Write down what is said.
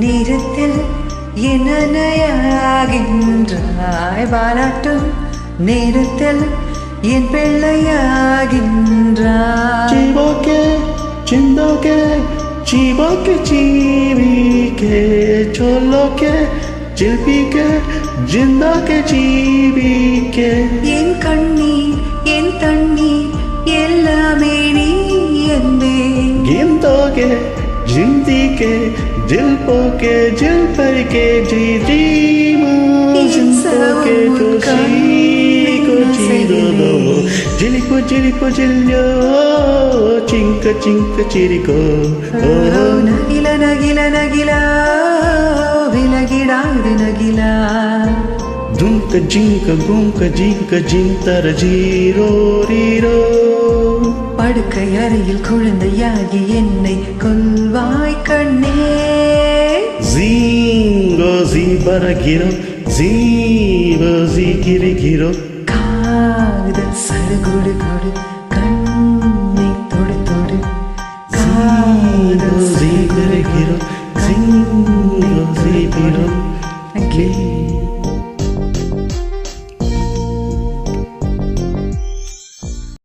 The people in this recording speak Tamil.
நேரத்தில் என்னையாகின்றாய் பாராட்டும் நேரத்தில் என் பிள்ளையாகின்றாய் ஜீவோக்கே சிந்தோக்கே ஜீவோக்கே ஜீவிக்கே சொல்லோக்கே ஜில்பிக்கே ஜிந்தாக்கே ஜீவிக்கே என் கண்ணீர் என் தண்ணீர் எல்லாமே நீ என்பே गिमतोके जिंदीके दिल पोके दिल पर के जी जिंदोके जोशी को जीरो दो जिलिपो जिलियो चिंक चिंक चिरिको ನಗಿಲ ನಗಿಲ ನಗಿಲ ವಿಲಗಿಡಾದು ನಗಿಲ दुंक जिंक गुंक जिंक जिंतर जीरो रीरो படுக்கை அறையில் குழந்தையாகி என்னை கொல்வாய் கண்ணே Zingo zibara giro zibo zikiri giro காதல் சடுகுடு குடு கண்ணை தொடு தொடு Zingo zikiri giro Zingo zibiro Thank you.